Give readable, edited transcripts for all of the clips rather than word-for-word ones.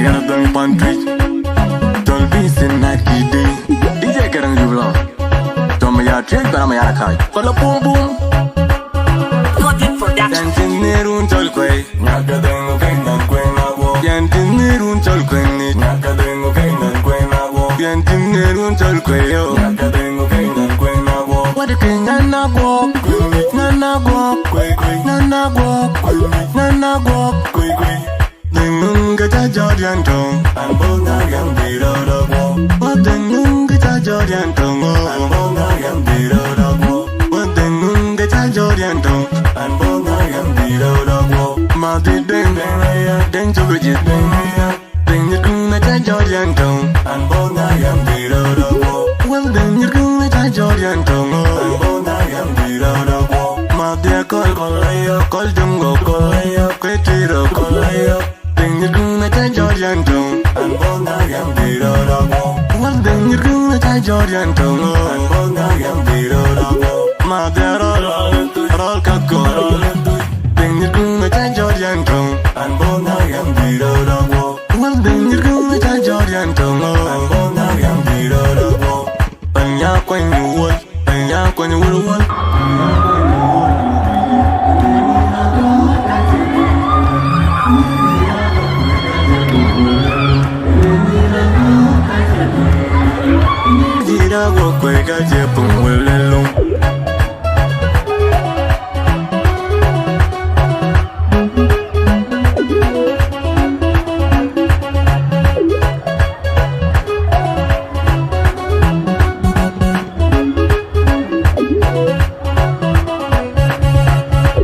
Mayardang pantry Dolby Sinat Kidi DJ Karang Jubla Tomaya Trick Paramaya Kai Kala Boom Boom Dancing Nerun Tolkwe Nakadengo Kainan Kwenawo Dancing Nerun Tolkwe Nakadengo Kainan Kwenawo Dancing Nerun Tolkwe Nakadengo Kainan Kwenawo What a king Nana walk Nana walk Nana walk Nana walk Dengung kita Jordan Tong Ambona yang dirodogo Dengung kita Jordan Tong Ambona yang dirodogo Dengung kita Jordan Tong Ambona yang dirodogo Mati deng Deng cubijit Deng nyerkung kita Jordan Tong Ambona yang dirodogo Deng nyerkung kita Jordan Tong Ambona yang dirodogo Mati akol Kol junggo Ketiro kolayo Dengar nata Jordan Tong Ambona yang dirodogo Dengar nata Jordan Tong Ambona yang dirodogo Mata roll kakor Dengar nata Jordan Tong Ambona yang dirodogo Dengar nata Jordan Tong Ambona yang dirodogo Banyak kwany wul Go quick, I just put well alone.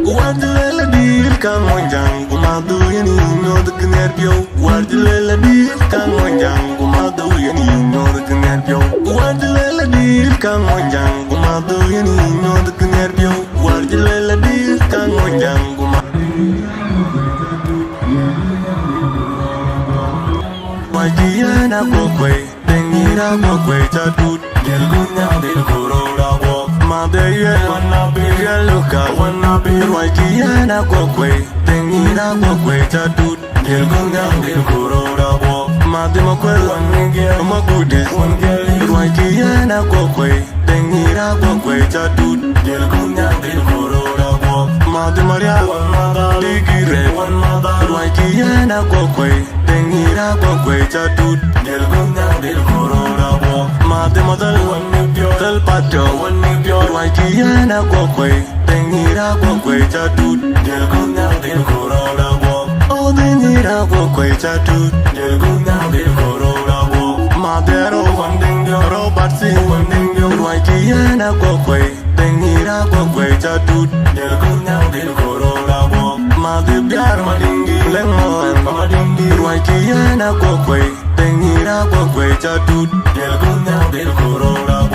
What the hell deal? Come on, Jang, come out, do you know the Canary? What the hell deal? Come on, Jang, come out, do you know the Canary? What the hell deal? Come on, Jang, come out, do you know the Canary? What the hell deal? Come on, Jang, come out. Why do you not go away? Then you not go away, Chadut. You'll go now, they'll go roll out. Mother, you wanna be a looker, wanna be right here, na go away. Then you not go away, Chadut. You'll go now, they'll go roll out. Mother, my quell, one girl, my goodies, one girl, right here, na go away. Then you not go away, Chadut. You'll go now, they'll go roll out. Mother, Maria, one mother, Diggy, one mother, right here, na go away. Then you not go away, Chadut. You'll go now, they'll go roll out. Mother, mother, one Del patio, one million, right here, na go away. Then you not go away, Chadut. You'll go now, they'll go roll out. Oh, then you not go away, Chadut. You'll go now, they'll go roll out. Mother, one thing, Robert, see one thing, right here, na go away. Then you not go away, Chadut. You'll go now, they'll go roll out. Mother, Biar, Madingi, Lemon, Madingi, right here, na go away. Then you not go away, Chadut. You'll go now, they'll go roll out.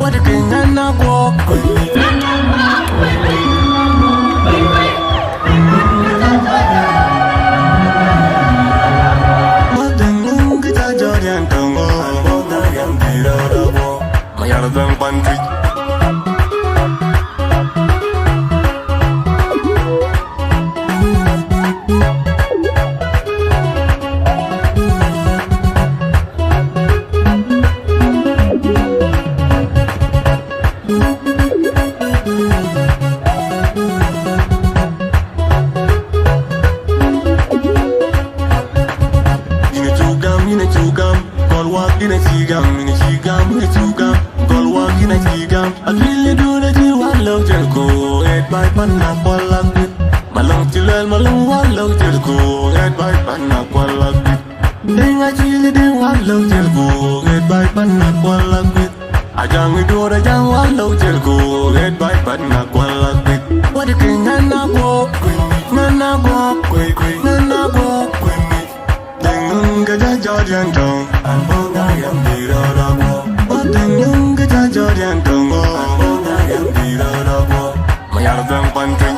What a king Nana walk. Dengung kita Jordan Tong Ambona yang dirodogo Mayardang pantry Malang walau jelko, head by panak walakit. Dengar cili deng walau jelko, head by panak walakit. Ajang itu ajang walau jelko, head by panak walakit. What a king Nana walk, Nana walk, Nana walk. Dengung kita Jordan Tong, Ambona yang dirodogo. Dengung kita Jordan Tong, Ambona yang dirodogo. Mayardang pantry.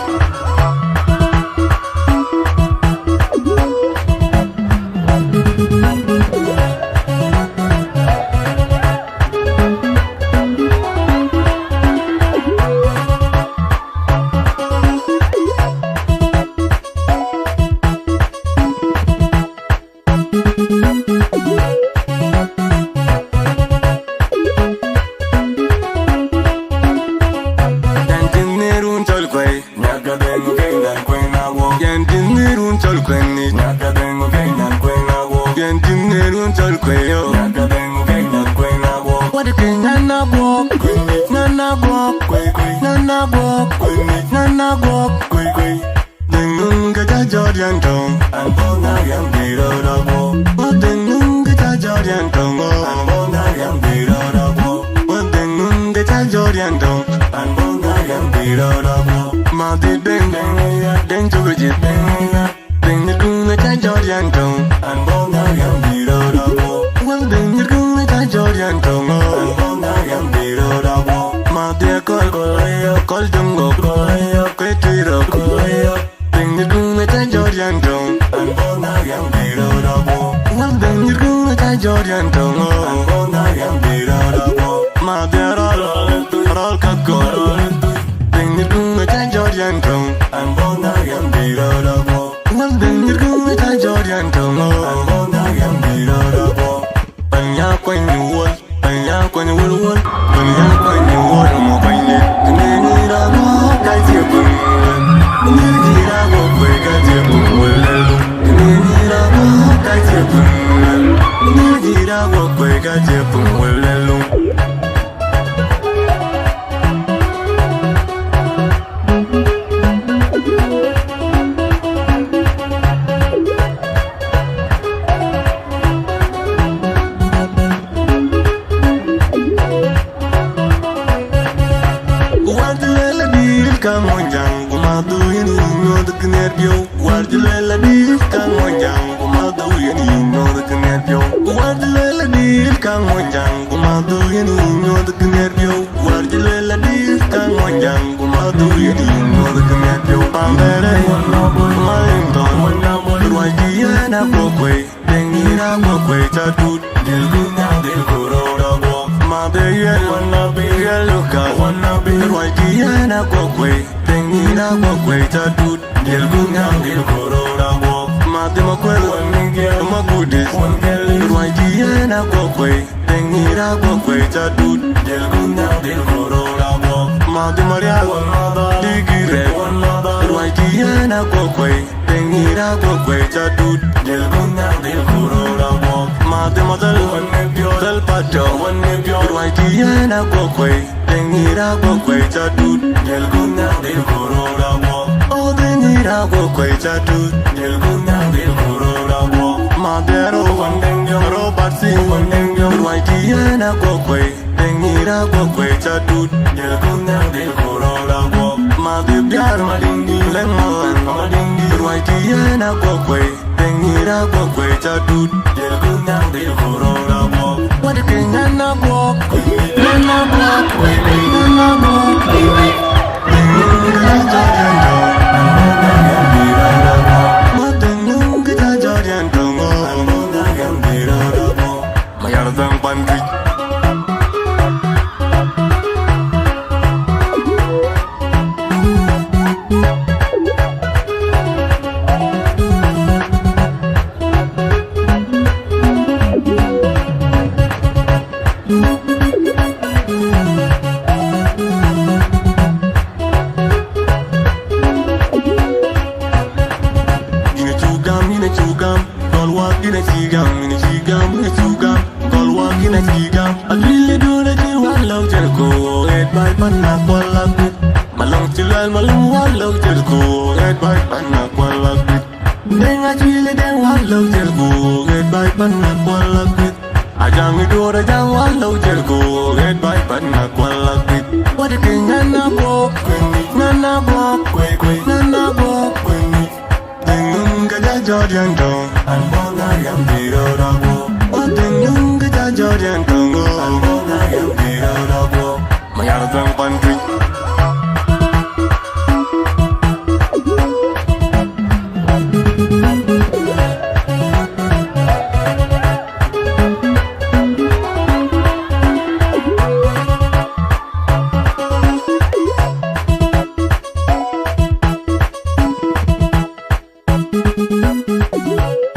tengo kainan kwena wo. Yen dinirun chol kweni. Nyaka tengo kainan kwena wo. Yen dinirun chol kweyo. Nyaka tengo kainan kwena wo. Wadi kenyana wo. Kweni. Nana wo. Kwe kwe. Nana wo. Kweni. Nana wo. Kwe kwe. Dengun gata Jordan tong. Albona yang biro rabo. Dengun gata Jordan tong. Albona yang biro rabo. Dengun gata Jordan tong. Albona yang biro rabo. Mati deng deng ya, deng juga jip deng ya. Deng nyergung gata Jordan tong. Albona yang biro rabo. Deng nyergung gata Jordan tong. Albona yang biro rabo. Mati kol kolaya, kol junggo kolaya, ketiro kolaya. Nyergung gata Jordan tong. Albona yang biro rabo. Nyergung gata Jordan tong. Albona yang biro rabo. Mati rol kakol. Nyergung gata Jordan tong. Albona yang biro rabo. Nyergung gata Jordan tong. Albona yang biro rabo. Banyak penyuwal, banyak penyuwal, banyak penyuwal mau banyak. Ini rabo kaji pun. Ini rabo kaji pun. Ini rabo kaji pun. Ini rabo kaji pun. Kamonjang kumadu yani no the knerpio warjulela di kamonjang kumadu yani no the knerpio warjulela di kamonjang kumadu yani no the knerpio warjulela di kamonjang kumadu yani no the knerpio pambere malinto ruajiana kokwe dengira kokwe chatut delguna del korora bo mabeye wanna be luka wanna be ruajiana kokwe dengira kokwe chatut delguna del korora bo madema kwelo ningel magudis ruajiana kokwe dengira kokwe chatut delguna del korora bo madema real digire ruajiana kokwe dengira kokwe chatut delguna del korora bo madema del pato ruajiana kokwe dengira kokwe chatut delguna del korora bo oh dengira kokwe chatut delguna del korora bo madero wandengyo robert sing wandengyo ruajiana kokwe dengira kokwe chatut delguna del korora bo madibyar madingi lengalan madingi ruajiana kokwe dengira kokwe chatut delguna del korora bo wadi kenyana bo nana bo nana bo Mayardang pandit malum walau jerku red baik panak walakit dengar cile den walau jerku red baik panak walakit ajang itu ajang walau jerku red baik panak walakit wadi kenyana bo nana bo nana bo dengung gajah Jordan tong albona yang biro rabo dengung gajah Jordan tong albona yang biro rabo mayardang pantri Thank you.